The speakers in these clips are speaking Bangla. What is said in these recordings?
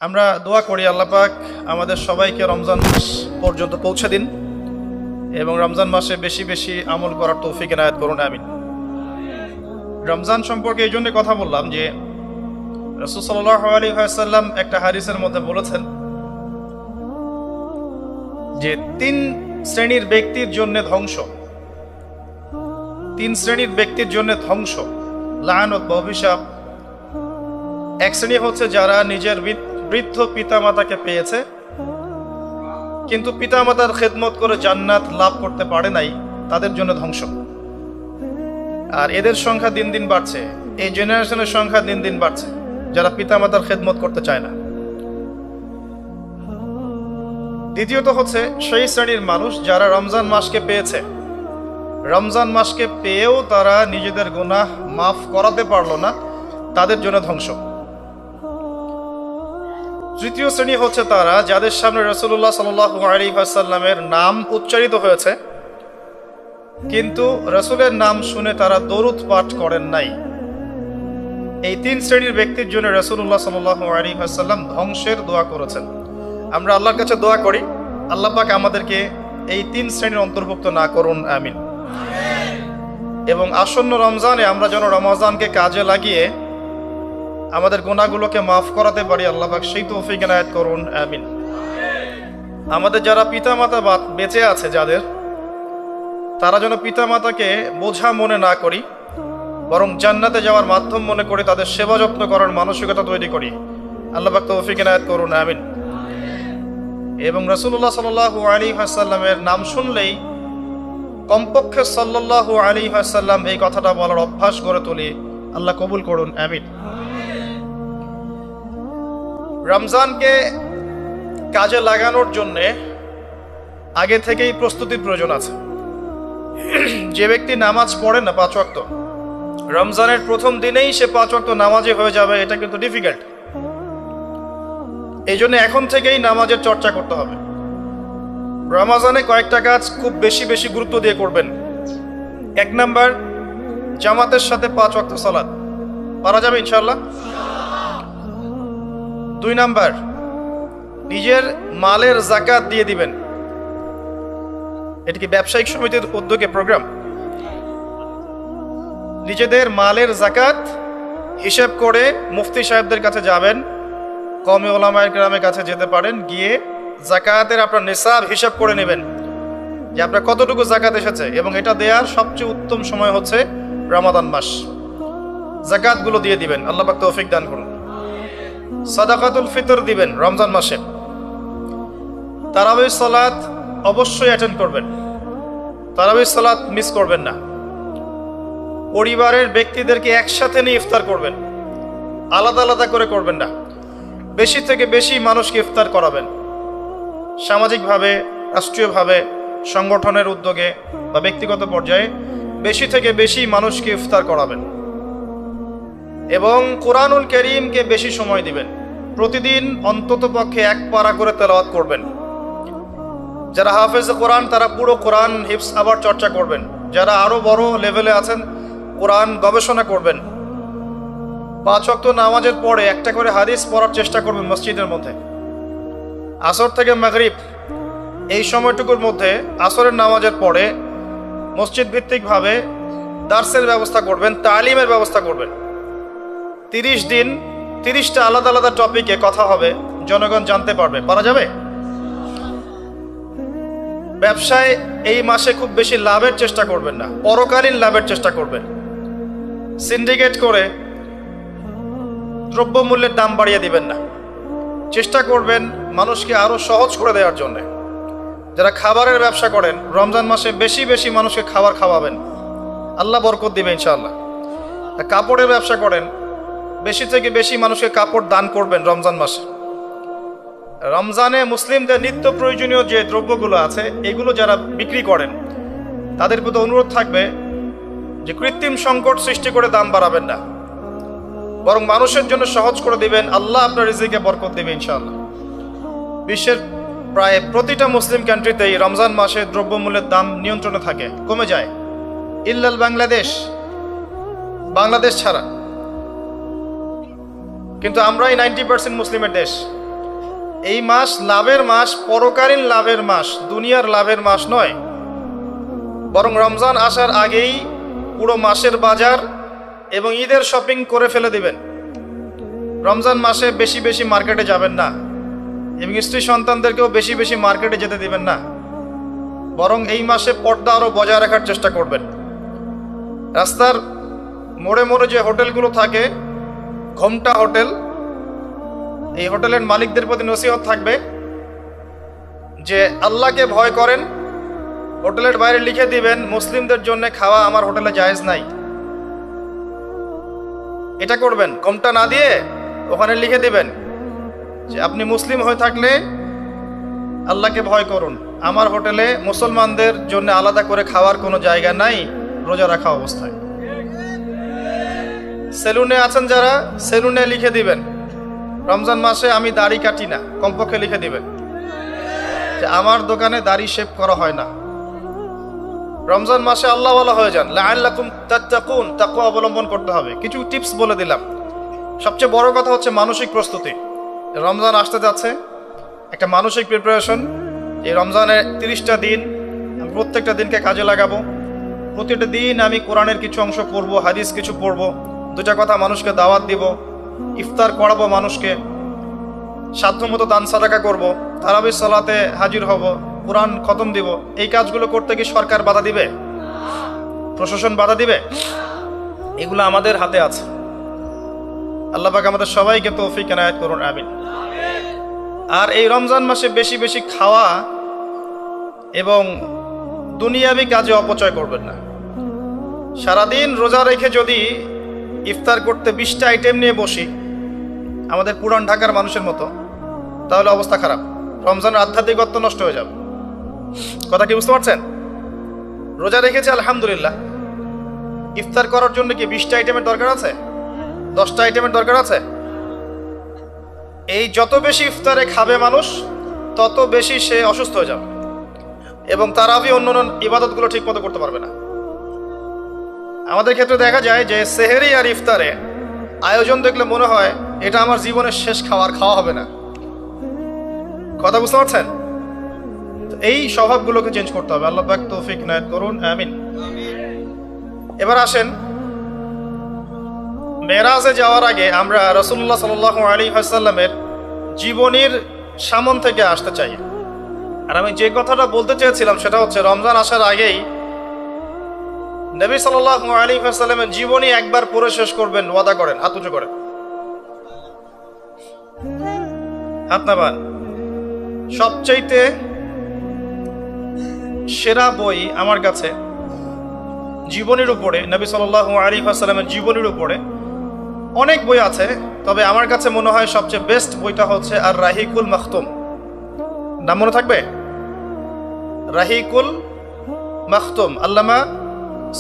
আমরা দোয়া করি আল্লাহ পাক আমাদের সবাইকে রমজান মাস পর্যন্ত পৌঁছে দিন এবং রমজান মাসে বেশি বেশি আমল করার তৌফিক এনায়েত করুন, আমিন। রমজান সম্পর্কে এই জন্য কথা বললাম যে রাসূল সাল্লাল্লাহু আলাইহি ওয়াসাল্লাম একটা হাদিসের মধ্যে বলেছেন যে তিন শ্রেণীর ব্যক্তির জন্য ধ্বংস, তিন শ্রেণীর ব্যক্তির জন্য ধ্বংস, লাআনত বা অভিশাপ। এক শ্রেণী হচ্ছে যারা নিজের বৃদ্ধ পিতামাতাকে পেয়েছে কিন্তু পিতামাতার খেদমত করে জান্নাত লাভ করতে পারে নাই, তাদের জন্য ধ্বংস। আর এদের সংখ্যা দিন দিন বাড়ছে, এই জেনারেশনের সংখ্যা দিন দিন বাড়ছে যারা পিতামাতার খেদমত করতে চায় না। দ্বিতীয়ত হচ্ছে সেই শ্রেণীর মানুষ যারা রমজান মাসকে পেয়েছে, রমজান মাসকে পেয়েও তারা নিজেদের গুনাহ মাফ করাতে পারলো না, তাদের জন্য ধ্বংস। তৃতীয় শ্রেণী হচ্ছে তারা যাদের সামনে রাসূলুল্লাহ সাল্লাল্লাহু আলাইহি ওয়াসাল্লামের নাম উচ্চারিত হয়েছে কিন্তু রাসূলের নাম শুনে তারা দরুদ পাঠ করেন নাই। এই তিন শ্রেণীর ব্যক্তির জন্য রাসূলুল্লাহ সাল্লাল্লাহু আলাইহি ওয়াসাল্লাম ধ্বংসের দোয়া করেছেন। আমরা আল্লাহর কাছে দোয়া করি আল্লাহ পাক আমাদেরকে এই তিন শ্রেণীর অন্তর্ভুক্ত না করুন, আমিন। এবং আসন্ন রমজানে আমরা যেন রমজানকে কাজে লাগিয়ে আমাদের গুনাহগুলোকে মাফ করাতে পারি, আল্লাহ পাক সেই তৌফিক এনায়েত করুন, আমিন। আমাদের যারা পিতামাতা বেঁচে আছে যাদের, তারা যেন পিতামাতাকে বোঝা মনে না করি, বরং জান্নাতে যাওয়ার মাধ্যম মনে করে তাদের সেবা যত্ন করার মানসিকতা তৈরি করি, আল্লাহ পাক তৌফিক এনায়েত করুন, আমিন। এবং রাসূলুল্লাহ সাল্লাল্লাহু আলাইহি ওয়াসাল্লামের নাম শুনলেই কমপক্ষে সাল্লাল্লাহু আলাইহি ওয়াসাল্লাম এই কথাটা বলার অভ্যাস গড়ে তুলি, আল্লাহ কবুল করুন, আমিন। রমজানকে কাজে লাগানোর জন্যে আগে থেকেই প্রস্তুতির প্রয়োজন আছে। যে ব্যক্তি নামাজ পড়ে না 5 ওয়াক্ত, রমজানের প্রথম দিনেই সে 5 ওয়াক্ত নামাজি হয়ে যাবে, এটা কিন্তু ডিফিকাল্ট। এই জন্য এখন থেকেই নামাজের চর্চা করতে হবে। রমজানে কয়েকটা কাজ খুব বেশি বেশি গুরুত্ব দিয়ে করবেন। 1 নাম্বার, জামাতের সাথে 5 ওয়াক্ত সালাত পারা যাবে ইনশাআল্লাহ। 2 নাম্বার, নিজের মালের যাকাত দিয়ে দিবেন। এটা কি ব্যবসায়িক সমিতির উদ্যোগে প্রোগ্রাম? নিজেদের মালের যাকাত হিসাব করে মুফতি সাহেবদের কাছে যাবেন, কওমি উলামায়ে কেরামের কাছে যেতে পারেন, গিয়ে যাকাতের আপনার নিসাব হিসাব করে নেবেন যে আপনার কতটুকু যাকাত এসেছে। এবং এটা দেওয়ার সবচেয়ে উত্তম সময় হচ্ছে রমাদান মাস। যাকাতগুলো দিয়ে দিবেন, আল্লাহ পাক তৌফিক দান করুন। সাদাকাতুল ফিতর দিবেন রমজান মাসে। তারাবির সালাত অবশ্যই অ্যাটেন্ড করবেন, তারাবির সালাত মিস করবেন না। পরিবারের ব্যক্তিদেরকে একসাথে নিয়ে ইফতার করবেন, আলাদা আলাদা করে করবেন না। বেশি থেকে বেশি মানুষকে ইফতার করাবেন, সামাজিকভাবে, রাষ্ট্রীয়ভাবে, সংগঠনের উদ্যোগে বা ব্যক্তিগত পর্যায়ে বেশি থেকে বেশি মানুষকে ইফতার করাবেন। এবং কোরআনুল কারীমকে বেশি সময় দিবেন। প্রতিদিন অন্তত পক্ষে 1 পারা করে তেলাওয়াত করবেন। যারা হাফেজ কোরআন তারা পুরো কোরআন হিফজ আবার চর্চা করবেন। যারা আরো বড় লেভেলে আছেন কোরআন গবেষণা করবেন। 5 ওয়াক্ত নামাজের পরে একটা করে হাদিস পড়ার চেষ্টা করবেন মসজিদের মধ্যে। আসর থেকে মাগরিব এই সময়টুকুর মধ্যে আসরের নামাজের পরে মসজিদ ভিত্তিকভাবে দার্সের ব্যবস্থা করবেন, তালিমের ব্যবস্থা করবেন। 30 দিন 30টা আলাদা আলাদা টপিকে কথা হবে, জনগণ জানতে পারবে। পারা যাবে? ব্যবসায় এই মাসে খুব বেশি লাভের চেষ্টা করবেন না, পরকালীন লাভের চেষ্টা করবেন। সিন্ডিকেট করে দ্রব্যমূল্যের দাম বাড়িয়ে দিবেন না, চেষ্টা করবেন মানুষকে আরো সহজ করে দেওয়ার জন্য। যারা খাবারের ব্যবসা করেন রমজান মাসে বেশি বেশি মানুষকে খাবার খাওয়াবেন, আল্লাহ বরকত দিবে ইনশাআল্লাহ। কাপড়ের ব্যবসা করেন, বেশি থেকে বেশি মানুষকে কাপড় দান করবেন রমজান মাসে। রমজানে মুসলিমদের নিত্য প্রয়োজনীয় যে দ্রব্যগুলো আছে এগুলো যারা বিক্রি করেন তাদের প্রতি অনুরোধ থাকবে যে কৃত্রিম সংকট সৃষ্টি করে দাম বাড়াবেন না, বরং মানুষের জন্য সহজ করে দিবেন। আল্লাহ আপনার রিজিকে বরকত দিবে ইনশাআল্লাহ। বিশ্বের প্রায় প্রতিটা মুসলিম কান্ট্রিতেই রমজান মাসে দ্রব্যমূল্যের দাম নিয়ন্ত্রণে থাকে, কমে যায়, ইল্লাল বাংলাদেশ ছাড়া। কিন্তু আমরাই 90% মুসলিমের দেশ, এই মাস লাভের মাস, পরকালীন লাভের মাস, দুনিয়ার লাভের মাস নয়। বরং রমজান আসার আগেই পুরো মাসের বাজার এবং ঈদের শপিং করে ফেলে দিবেন। রমজান মাসে বেশি বেশি মার্কেটে যাবেন না এবং স্ত্রী সন্তানদেরকেও বেশি বেশি মার্কেটে যেতে দিবেন না। বরং এই মাসে পর্দা আরও বজায় রাখার চেষ্টা করবেন। রাস্তার মোড়ে মোড়ে যে হোটেলগুলো থাকে, ঘোমটা হোটেল, এই হোটেলের মালিকদের প্রতি নসিহত থাকবে যে আল্লাহকে ভয় করেন। হোটেলের বাইরে লিখে দিবেন, মুসলিমদের জন্য খাওয়া আমার হোটেলে জায়েজ নাই। এটা করবেন, ঘোমটা না দিয়ে ওখানে লিখে দিবেন যে আপনি মুসলিম হয়ে থাকলে আল্লাহকে ভয় করুন, আমার হোটেলে মুসলমানদের জন্য আলাদা করে খাওয়ার কোনো জায়গা নাই রোজা রাখা অবস্থায়। সেলুনে আছেন যারা, সেলুনে লিখে দিবেন রমজান মাসে আমি দাড়ি কাটি না, কমপক্ষে লিখে দিবেন যে আমার দোকানে দাড়ি শেভ করা হয় না। রমজান মাসে আল্লাহওয়ালা হয়ে যান, লাআল্লাকুম তাত্তাকুন, তাকওয়া অবলম্বন করতে হবে। কিছু টিপস বলে দিলাম। সবচেয়ে বড় কথা হচ্ছে মানসিক প্রস্তুতি। রমজান আসতে যাচ্ছে, একটা মানসিক প্রিপারেশন। এই রমজানের 30টা দিন আমি প্রত্যেকটা দিনকে কাজে লাগাবো। প্রতিটা দিন আমি কোরআনের কিছু অংশ পড়বো, হাদিস কিছু পড়বো, দুটা কথা মানুষকে দাওয়াত দিব, ইফতার করাবো মানুষকে, সাধ্যমতো দান সাদাকা করব, তারাবির সালাতে হাজির হব, কোরআন খতম দিব। এই কাজগুলো করতে কি সরকার বাধা দিবে? প্রশাসন বাধা দিবে? এগুলো আমাদের হাতে আছে। আল্লাহ পাক আমাদের সবাইকে তৌফিক এনায়েত করুন, আমিন। আর এই রমজান মাসে বেশি বেশি খাওয়া এবং দুনিয়াবি কাজে অপচয় করবেন না। সারাদিন রোজা রেখে যদি ইফতার করতে 20টা আইটেম নিয়ে বসি আমাদের পুরান ঢাকার মানুষের মতো, তাহলে অবস্থা খারাপ। রমজানের আধ্যাত্মিকত্ব নষ্ট হয়ে যাবে। কথা কি বুঝতে পারছেন? রোজা রেখেছে আলহামদুলিল্লাহ, ইফতার করার জন্য কি 20টা আইটেমের দরকার আছে? 10টা আইটেমের দরকার আছে? এই যত বেশি ইফতারে খাবে মানুষ, তত বেশি সে অসুস্থ হয়ে যাবে এবং তারাবি অন্যান্য ইবাদতগুলো ঠিক মতো করতে পারবে না। আমাদের ক্ষেত্রে দেখা যায় যে সেহেরি আর ইফতারে আয়োজন দেখলে মনে হয় এটা আমার জীবনের শেষ খাওয়া হবে না। কথা বুঝতে পারছেন? এই স্বভাবগুলোকে চেঞ্জ করতে হবে। আল্লাহ পাক তৌফিক এনায়েত করুন, আমিন। এবার আসেন, মেরাজে যাওয়ার আগে আমরা রাসূলুল্লাহ সাল্লাল্লাহু আলাইহি ওয়াসাল্লামের জীবনীর সামন থেকে আসতে চাই। আর আমি যে কথাটা বলতে চেয়েছিলাম সেটা হচ্ছে রমজান আসার আগেই নবী সাল্লাল্লাহু আলাইহি ওয়াসাল্লামের জীবনী একবার পড়ে শেষ করবেন, ওয়াদা করেন। হাত উঁচু করেন, হাত নামান। সবচাইতে সেরা বই আমার কাছে জীবনীর উপরে, নবী সাল্লাল্লাহু আলাইহি ওয়াসাল্লামের জীবনীর উপরে অনেক বই আছে, তবে আমার কাছে মনে হয় সবচেয়ে বেস্ট বইটা হচ্ছে আর রাহিকুল মাখতুম। নাম মনে থাকবে? রাহিকুল মাখতুম, আল্লামা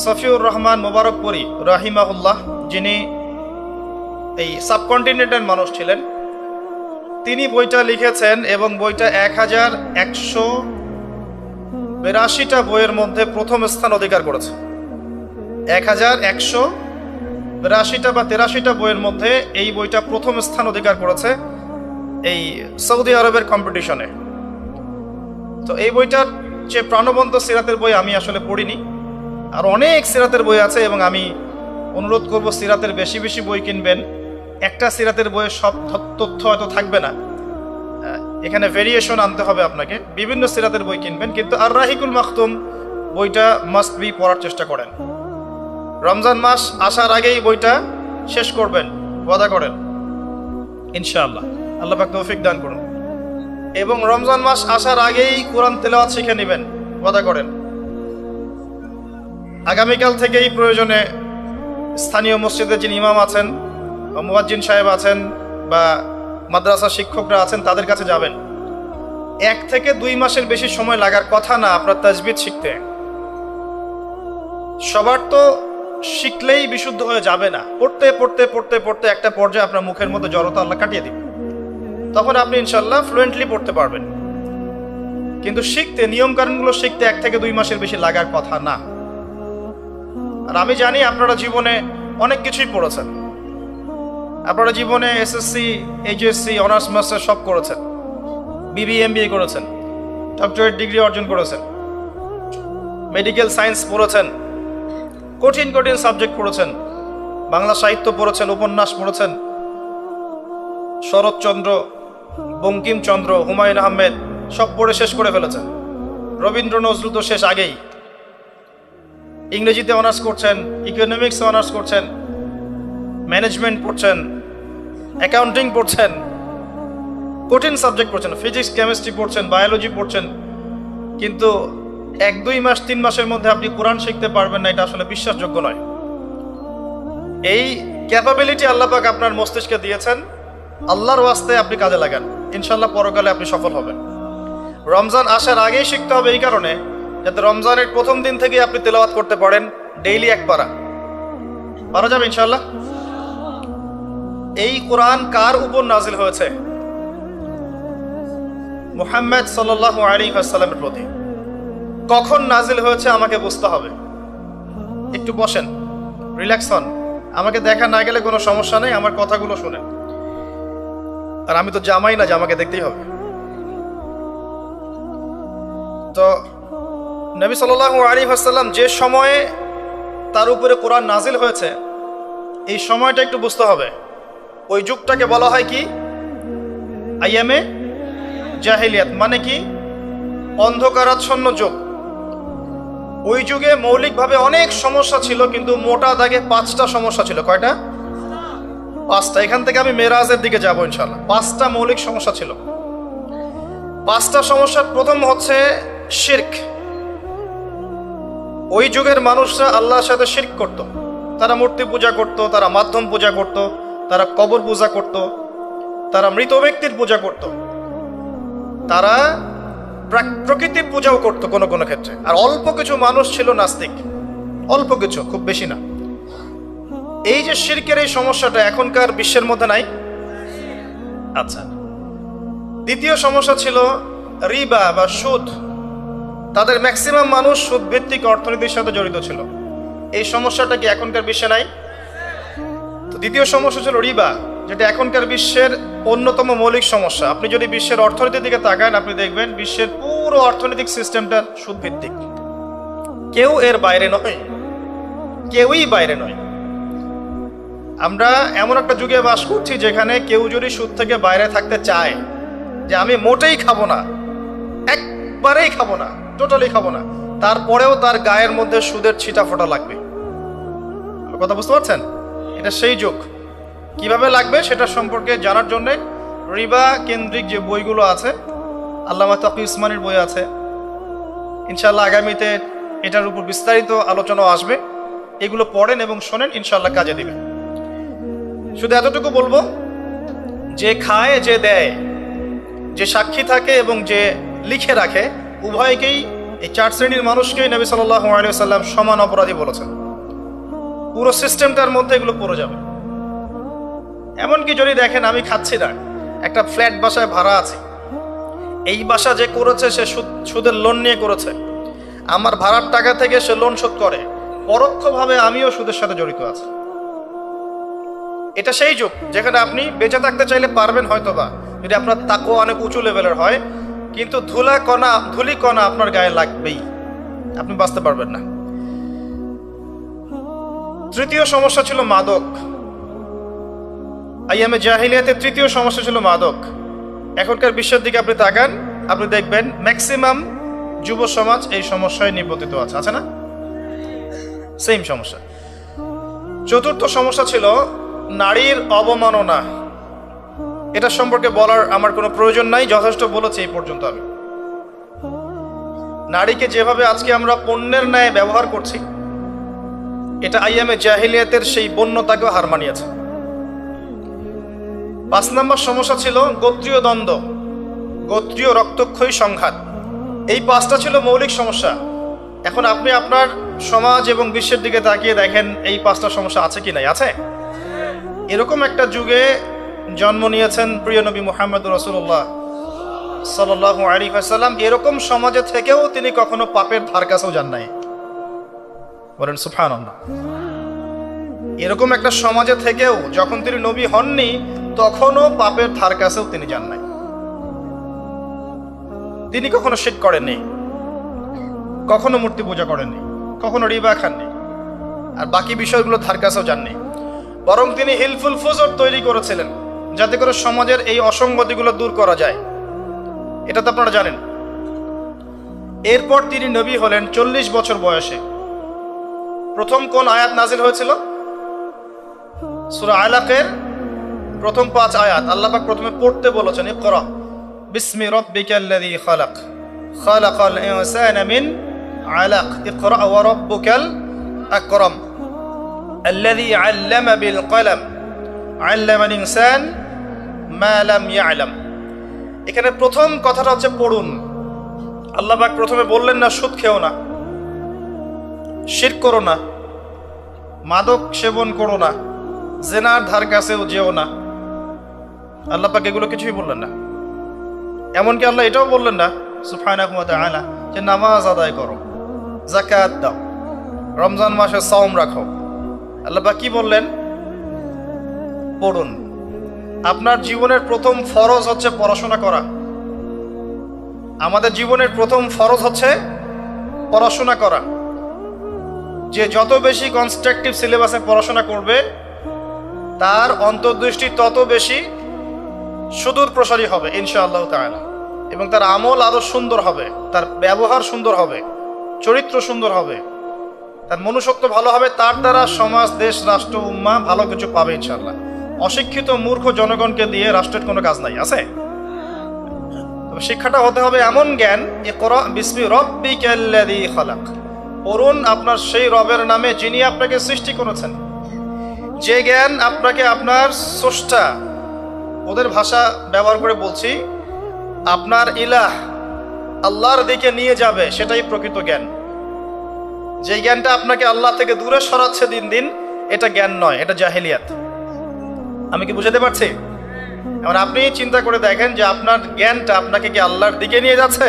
সফিউর রহমান মুবারকপুরী রাহিমাহুল্লাহ, যিনি এই সাবকন্টিনেন্টের মানুষ ছিলেন, তিনি বইটা লিখেছেন এবং বইটা 1182টা বইয়ের মধ্যে প্রথম স্থান অধিকার করেছে। 1182টা বা 83টা বইয়ের মধ্যে এই বইটা প্রথম স্থান অধিকার করেছে এই সৌদি আরবের কম্পিটিশনে। তো এই বইটার যে প্রাণবন্ত সিরাতের বই আমি আসলে পড়িনি, আর অনেক সিরাতের বই আছে এবং আমি অনুরোধ করব সিরাতের বেশি বেশি বই কিনবেন। একটা সিরাতের বইয়ে সব তথ্য হয়তো থাকবে না, এখানে ভেরিয়েশন আনতে হবে আপনাকে। বিভিন্ন সিরাতের বই কিনবেন, কিন্তু আর রাহিকুল মাখতুম বইটা মাস্ট বি পড়ার চেষ্টা করেন। রমজান মাস আসার আগেই বইটা শেষ করবেন, ওয়াদা করেন ইনশাআল্লাহ। আল্লাহ পাক তৌফিক দান করুন। এবং রমজান মাস আসার আগেই কোরআন তেলাওয়াত শিখে নেবেন, ওয়াদা করেন। আগামীকাল থেকেই প্রয়োজনে স্থানীয় মসজিদে যিনি ইমাম আছেন বা মুয়াজ্জিন সাহেব আছেন বা মাদ্রাসা শিক্ষকরা আছেন, তাদের কাছে যাবেন। 1 থেকে 2 মাসের বেশি সময় লাগার কথা না আপনার তাজবিদ শিখতে। সবার তো শিখলেই বিশুদ্ধ হয়ে যাবে না। পড়তে পড়তে পড়তে পড়তে একটা পর্যায়ে আপনার মুখের মধ্যে জড়তা আল্লাহ কাটিয়ে দিবে, তখন আপনি ইনশাল্লাহ ফ্লুয়েন্টলি পড়তে পারবেন। কিন্তু শিখতে, নিয়মকানুনগুলো শিখতে 1 থেকে 2 মাসের বেশি লাগার কথা না। আর আমি জানি আপনারা জীবনে অনেক কিছুই পড়েছেন, আপনারা জীবনে এসএসসি, এইচএসসি, অনার্স মাস্টার সব করেছেন, BBA করেছেন, ডক্টরেট ডিগ্রি অর্জন করেছেন, মেডিকেল সায়েন্স পড়েছেন, কঠিন কঠিন সাবজেক্ট পড়েছেন, বাংলা সাহিত্য পড়েছেন, উপন্যাস পড়েছেন, শরৎচন্দ্র, বঙ্কিমচন্দ্র, হুমায়ুন আহমেদ সব পড়ে শেষ করে ফেলেছেন। রবীন্দ্র নজরুল তো শেষ আগেই। ইংরেজিতে অনার্স করছেন, ইকোনমিক্সে অনার্স করছেন, ম্যানেজমেন্ট পড়ছেন, অ্যাকাউন্টিং পড়ছেন, কঠিন সাবজেক্ট পড়ছেন, ফিজিক্স কেমিস্ট্রি পড়ছেন, বায়োলজি পড়ছেন, কিন্তু 1-2 মাস 3 মাসের মধ্যে আপনি কোরআন শিখতে পারবেন না, এটা আসলে বিশ্বাসযোগ্য নয়। এই ক্যাপাবিলিটি আল্লাহ পাক আপনার মস্তিষ্কে দিয়েছেন, আল্লাহর ওয়াস্তে আপনি কাজে লাগান, ইনশাল্লাহ পরকালে আপনি সফল হবেন। রমজান আসার আগেই শিখতে হবে এই কারণে, যাতে রমজানের প্রথম দিন থেকে আপনি তেলাওয়াত করতে পারেন, ডেইলি 1 পারা। পারা যাবে ইনশাল্লাহ। এই কোরআন কার উপর নাজিল হয়েছে? মুহাম্মদ সাল্লাল্লাহু আলাইহি ওয়াসাল্লামের প্রতি। কখন নাজিল হয়েছে আমাকে বুঝতে হবে। একটু বসেন, রিল্যাক্স হন, আমাকে দেখা না গেলে কোনো সমস্যা নেই, আমার কথাগুলো শুনেন। আর আমি তো জামাই না যে আমাকে দেখতেই হবে। তো নবী সাল্লাল্লাহু আলাইহি ওয়াসাল্লাম যে সময়ে তার উপরে কোরআন নাজিল হয়েছে, এই সময়টা একটু বুঝতে হবে। ওই যুগটাকে বলা হয় কি? আইয়ামে জাহিলিয়াত, মানে কি? অন্ধকারাচ্ছন্ন যুগ। ওই যুগে মৌলিকভাবে অনেক সমস্যা ছিল, কিন্তু মোটা দাগে 5টা সমস্যা ছিল। কয়টা? 5টা। এখান থেকে আমি মেরাজের দিকে যাবো ইনশাআল্লাহ। 5টা মৌলিক সমস্যা ছিল। 5টা সমস্যার প্রথম হচ্ছে শিরক। ওই যুগের মানুষরা আল্লাহর সাথে শিরক করত। তারা মূর্তি পূজা করত, তারা মাধ্যম পূজা করত, তারা কবর পূজা করত, তারা মৃত ব্যক্তির পূজা করত, তারা প্রকৃতির পূজাও করত কোনো কোনো ক্ষেত্রে। আর অল্প কিছু মানুষ ছিল নাস্তিক, অল্প কিছু, খুব বেশি না। এই যে শিরকের এই সমস্যাটা এখনকার বিশ্বের মধ্যে নাই। আচ্ছা, দ্বিতীয় সমস্যা ছিল রিবা বা সুদ। তাদের ম্যাক্সিমাম মানুষ সুদ ভিত্তিক অর্থনীতির সাথে জড়িত ছিল। এই সমস্যাটা কি এখনকার বিশ্বে নাই? তো দ্বিতীয় সমস্যা ছিল রিবা, যেটা এখনকার বিশ্বের অন্যতম মৌলিক সমস্যা। আপনি যদি বিশ্বের অর্থনীতির দিকে তাকান, আপনি দেখবেন বিশ্বের পুরো অর্থনৈতিক সিস্টেমটা সুদ ভিত্তিক। কেউ এর বাইরে নয়, কেউই বাইরে নয়। আমরা এমন একটা যুগে বাস করছি যেখানে কেউ যদি সুদ থেকে বাইরে থাকতে চায়, যে আমি মোটেই খাবো না, একবারেই খাবো না, টোটালি খাবো না, তারপরেও তার গায়ের মধ্যে সুদের ছিটা ফোটা লাগবে। কথা বুঝতে পারছেন? এটা সেই যুগ। কিভাবে লাগবে সেটা সম্পর্কে জানার জন্য রিবা কেন্দ্রিক যে বইগুলো আছে, আল্লামা তাকি উসমানীর বই আছে, ইনশাআল্লাহ আগামীতে এটার উপর বিস্তারিত আলোচনা আসবে। এগুলো পড়েন এবং শোনেন, ইনশাআল্লাহ কাজে দিবে। শুধু এতটুকু বলবো, যে খায়, যে দেয়, যে সাক্ষী থাকে এবং যে লিখে রাখে, উভয়কেই, এই 4 শ্রেণীর মানুষকেই নবী সাল্লাল্লাহু আলাইহি ওয়াসাল্লাম সমান অপরাধী বলেছেন। পুরো সিস্টেমটার মধ্যে এগুলো পড়ে যাবে। এমনকি যদি দেখেন আমি খাচ্ছি না, একটা ফ্ল্যাট বাসায় ভাড়া আছে, এই বাসা যে করেছে সে সুদের লোন নিয়ে করেছে, আমার ভাড়ার টাকা থেকে সে লোন শোধ করে, পরোক্ষভাবে আমিও সুদের সাথে জড়িত আছি। এটা সেই যুগ যেখানে আপনি বেঁচে থাকতে চাইলে পারবেন হয়তোবা, যদি আপনার তাকওয়া অনেক উঁচু লেভেলের হয়, কিন্তু ধুলি কণা আপনার গায়ে লাগবেই, আপনি বাঁচতে পারবেন না। তৃতীয় সমস্যা ছিল মাদক। আইয়ামে জাহিলিয়াতের তৃতীয় সমস্যা ছিল মাদক। এখনকার বিশ্বের দিকে আপনি তাকান, আপনি দেখবেন ম্যাক্সিমাম যুব সমাজ এই সমস্যায় নিবন্ধিত আছে না? সেম সমস্যা। চতুর্থ সমস্যা ছিল নারীর অবমাননা। এটা সম্পর্কে বলার আমার কোনো প্রয়োজন নাই, যথেষ্ট বলেছি এই পর্যন্ত আমি। নারীকে যেভাবে আজকে আমরা পণ্যের ন্যায় ব্যবহার করছি, এটা আইয়ামে জাহিলিয়াতের সেই বন্যতাকেও হার মানিয়েছে। 5 নম্বর সমস্যা ছিল গোত্রীয় দ্বন্দ্ব, গোত্রীয় রক্তক্ষয়ী সংঘাত। এই 5টা ছিল মৌলিক সমস্যা। এখন আপনি আপনার সমাজ এবং বিশ্বের দিকে তাকিয়ে দেখেন এই 5টা সমস্যা আছে কি নাই? আছে। এরকম একটা যুগে জন্ম নিয়েছেন প্রিয় নবী মুহাম্মদুর রাসূলুল্লাহ সাল্লাল্লাহু আলাইহি ওয়াসাল্লাম। এরকম সমাজে থেকেও তিনি কখনো পাপের ধার কাছেও যান নাই। বলেন সুবহানাল্লাহ। এরকম একটা সমাজে থেকেও যখন তিনি নবী হননি, তখনও পাপের ধার কাছেও তিনি যান নাই। তিনি কখনো শিরক করেননি, কখনো মূর্তি পূজা করেননি, কখনো রিবা খাননি, আর বাকি বিষয়গুলো ধার কাছেও যাননি। বরং তিনি হিলফুল ফুজর তৈরি করেছিলেন যাতে করে সমাজের এই অসঙ্গতিগুলো দূর করা যায়। এটা তো আপনারা জানেন। এরপর তিনি নবী হলেন 40 বছর বয়সে। প্রথম কোন আয়াত নাজিল হয়েছিল? সূরা আলাকের প্রথম 5 আয়াত আল্লাহ পাক প্রথমে পড়তে বলেছেন, ইকরা বিসমি রাব্বিকাল্লাযী খালাক খালাকাল ইনসানা মিন আলাক ইকরা ওয়া রাব্বুকাল আকরাম আল্লাযী আল্লামা বিল কলম আল্লামাল ইনসান মা লাম ইয়ালাম। এখানে প্রথম কথাটা হচ্ছে পড়ুন। আল্লাহ পাক প্রথমে বললেন না সুদ খেও না, শিরক করো না, মাদক সেবন করো না, জেনার ধার কাছেও যেও না। আল্লাহ পাক এগুলো কিছুই বললেন না। এমনকি আল্লাহ এটাও বললেন না সুবহানাহু ওয়া তাআলা যে নামাজ আদায় করো, যাকাত দাও, রমজান মাসে সাওম রাখো। আল্লাহ পাক কি বললেন? পড়ুন। আপনার জীবনের প্রথম ফরজ হচ্ছে পড়াশোনা করা। আমাদের জীবনের প্রথম ফরজ হচ্ছে পড়াশোনা করা। যে যত বেশি কনস্ট্রাকটিভ সিলেবাসে পড়াশোনা করবে তার অন্তর্দৃষ্টি তত বেশি সুদূর প্রসারী হবে ইনশাআল্লাহ তাআলা, এবং তার আমল আরো সুন্দর হবে, তার ব্যবহার সুন্দর হবে, চরিত্র সুন্দর হবে, তার মনুষ্যত্ব ভালো হবে। তার দ্বারা সমাজ, দেশ, রাষ্ট্র, উম্মাহ ভালো কিছু পাবে ইনশাআল্লাহ। অশিক্ষিত মূর্খ জনগণকে দিয়ে রাষ্ট্রের কোনো কাজ নাই, আছে? তবে শিক্ষাটা হতে হবে এমন জ্ঞান, ইকরা বিসমি রাব্বিকাল্লাযী খালাক, পড়ুন আপনার সেই রবের নামে যিনি আপনাকে সৃষ্টি করেছেন। যে জ্ঞান আপনাকে আপনার স্রষ্টা, ওদের ভাষা ব্যবহার করে বলছি, আপনার ইলাহ আল্লাহর দিকে নিয়ে যাবে, সেটাই প্রকৃত জ্ঞান। যে জ্ঞানটা আপনাকে আল্লাহ থেকে দূরে সরাচ্ছে দিন দিন, এটা জ্ঞান নয়, এটা জাহেলিয়াত। আমি কি বুঝাতে পারছি? এবার আপনি চিন্তা করে দেখেন যে আপনার জ্ঞানটা আপনাকে কি আল্লাহর দিকে নিয়ে যাচ্ছে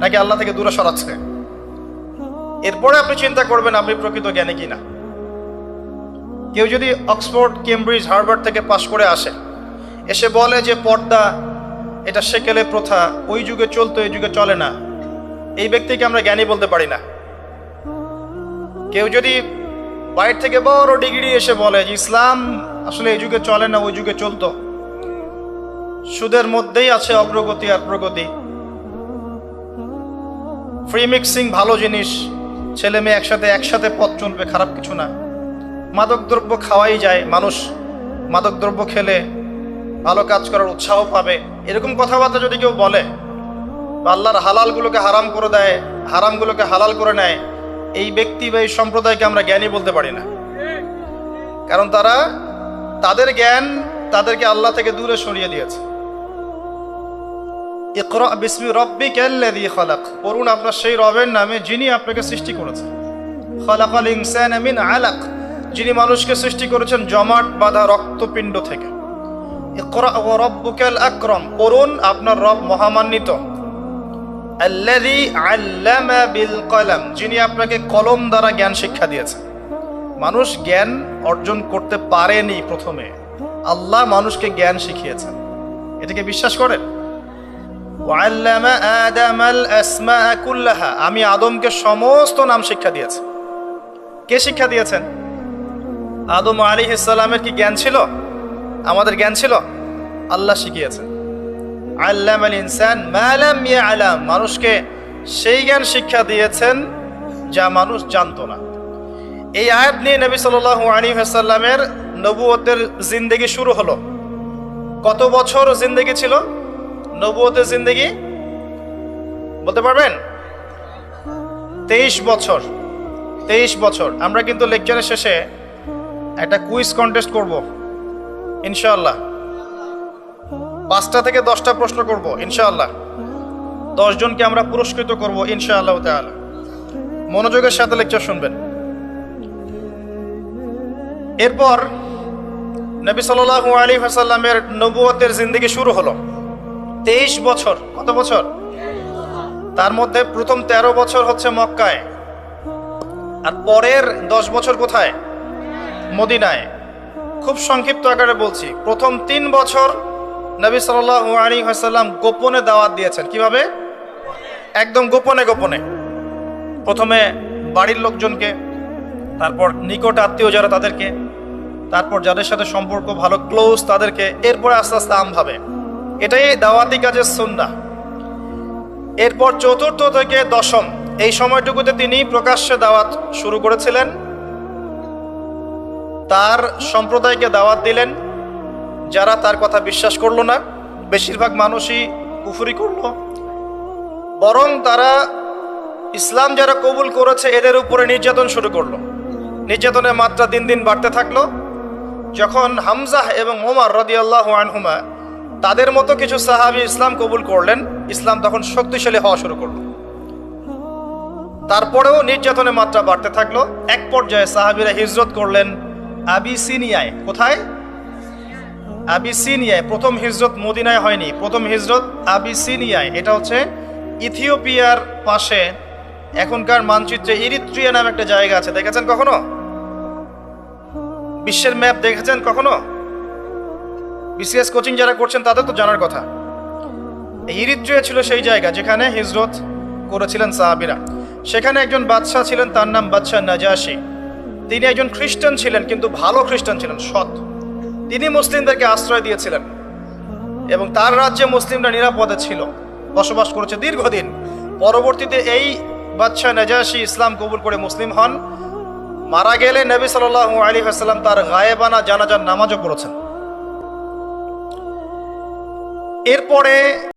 নাকি আল্লাহ থেকে দূরে সরাচ্ছে। এরপরে আপনি চিন্তা করবেন আপনি প্রকৃত জ্ঞানী কিনা। কেউ যদি অক্সফোর্ড, কেমব্রিজ, হার্ভার্ড থেকে পাশ করে আসে, এসে বলে যে পর্দা এটা সেকেলে প্রথা, ওই যুগে চলতো এই যুগে চলে না, এই ব্যক্তিকে আমরা জ্ঞানী বলতে পারি না। কেউ যদি বাইরে থেকে বড় ডিগ্রি এসে বলে যে ইসলাম আসলে এই যুগে চলে না ওই যুগে চলতো, সুদের মধ্যেই আছে অগ্রগতি আর প্রগতি, ফ্রি মিক্সিং ভালো জিনিস, ছেলে মেয়ে একসাথে পথ চলবে, খারাপ কিছু না, মাদকদ্রব্য খাওয়াই যায়, মানুষ মাদকদ্রব্য খেলে ভালো কাজ করার উৎসাহ পাবে, এরকম কথাবার্তা যদি কেউ বলে, বা আল্লাহর হালালগুলোকে হারাম করে দেয়, হারামগুলোকে হালাল করে নেয়, এই ব্যক্তি বা এই সম্প্রদায়কে আমরা জ্ঞানী বলতে পারি না। কারণ তাদের জ্ঞান তাদেরকে আল্লাহ থেকে দূরে সরিয়ে দিয়েছে। ইকরা বিসমি রাব্বিকাল্লাযী খালাক, পড়ুন আপনার সেই রবের নামে যিনি আপনাকে সৃষ্টি করেছেন। খালাকাল ইনসানা মিন আলাক, যিনি মানুষকে সৃষ্টি করেছেন জমাট বাঁধা রক্তপিণ্ড থেকে। ইকরা ওয়া রাব্বুকাল আকরাম, পড়ুন আপনার রব মহামান্বিত। আল্লাযী আল্লামা বিল কলম, যিনি আপনাকে কলম দ্বারা জ্ঞান শিক্ষা দিয়েছেন। মানুষ জ্ঞান অর্জন করতে পারেনি, প্রথমে আল্লাহ মানুষকে জ্ঞান শিখিয়েছেন। এটাকে বিশ্বাস করেন? ওয়াল্লামা আদামাল আসমাআ কুল্লাহা, আমি আদমকে সমস্ত নাম শিক্ষা দিয়েছি। কে শিক্ষা দিয়েছেন? আদম আলাইহিস সালামের কি জ্ঞান ছিল? আমাদের জ্ঞান ছিল? আল্লাহ শিখিয়েছেন। আল্লামাল ইনসান মা লাম ইয়ালাম, মানুষকে সেই জ্ঞান শিক্ষা দিয়েছেন যা মানুষ জানতো না। এই আয়াত নিয়ে নবী সাল্লাল্লাহু আলাইহি ওয়াসাল্লামের নবুয়তের জিন্দেগি শুরু হলো। কত বছর জিন্দেগি ছিল নবুয়তের জিন্দেগি? বলতে পারবেন? 23 বছর। 23 বছর। আমরা কিন্তু লেকচারের শেষে একটা কুইজ কন্টেস্ট করব ইনশাআল্লাহ। 5টা থেকে 10টা প্রশ্ন করব ইনশাআল্লাহ। 10 জনকে আমরা পুরস্কৃত করব ইনশাআল্লাহ তাআলা। মনোযোগের সাথে লেকচার শুনবেন। এরপর নবী সাল্লাল্লাহু আলাইহি ওয়াসাল্লামের নবুয়তের জিন্দেগি শুরু হলো। 23 বছর। কত বছর? তার মধ্যে প্রথম 13 বছর হচ্ছে মক্কায়, আর পরের 10 বছর কোথায়? মদিনায়। খুব সংক্ষিপ্ত আকারে বলছি, প্রথম 3 বছর নবী সাল্লাল্লাহু আলাইহি ওয়াসাল্লাম গোপনে দাওয়াত দিয়েছেন। কিভাবে? একদম গোপনে গোপনে প্রথমে বাড়ির লোকজনকে, তারপর নিকট আত্মীয় যারা তাদেরকে, তারপর যাদের সাথে সম্পর্ক ভালো ক্লোজ তাদেরকে, এরপরে আস্তে আস্তে আমভাবে। এটাই দাওয়াতি কাজের সুন্নাহ। এরপর চতুর্থ থেকে দশম এই সময়টুকুতে তিনি প্রকাশ্যে দাওয়াত শুরু করেছিলেন, তার সম্প্রদায়কে দাওয়াত দিলেন। যারা তার কথা বিশ্বাস করলো না, বেশিরভাগ মানুষই কুফরি করলো, বরং তারা ইসলাম যারা কবুল করেছে এদের উপরে নির্যাতন শুরু করলো। নির্যাতনের মাত্রা দিন দিন বাড়তে থাকলো। যখন হামজাহ এবং ওমর রাদিয়াল্লাহু আনহুমা তাদের মতো কিছু সাহাবী ইসলাম কবুল করলেন, ইসলাম তখন শক্তিশালী হওয়া শুরু করলো। তারপরেও নির্যাতনের মাত্রা বাড়তে থাকলো। এক পর্যায়ে সাহাবীরা হিজরত করলেন আবিসিনিয়ায়। কোথায়? আবিসিনিয়ায়। প্রথম হিজরত মদিনায় হয়নি, প্রথম হিজরত আবিসিনিয়ায়। এটা হচ্ছে ইথিওপিয়ার পাশে, এখনকার মানচিত্রে ইরিত্রিয়া নামে একটা জায়গা আছে, দেখেছেন কখনো? বিশ্বের ম্যাপ দেখেছেন কখনো? বিসিএস কোচিং যারা করছেন তাদের তো জানার কথা। ইরিত্রিয়া ছিল সেই জায়গা যেখানে হিজরত করেছিলেন সাহাবীরা। সেখানে একজন বাদশাহ ছিলেন, তার নাম বাদশাহ নাজাশী। তিনি একজন খ্রিস্টান ছিলেন, কিন্তু ভালো খ্রিস্টান ছিলেন, সৎ। তিনি মুসলিমদেরকে আশ্রয় দিয়েছিলেন এবং তার রাজ্যে মুসলিমরা নিরাপদে ছিল, বসবাস করেছে দীর্ঘদিন। পরবর্তীতে এই বাদশাহ নাজাশী ইসলাম কবুল করে মুসলিম হন। মারা গেলে নবী সাল্লাল্লাহু আলাইহি ওয়াসাল্লাম তার গায়েবানা জানাজার নামাজও পড়েছেন। এরপরে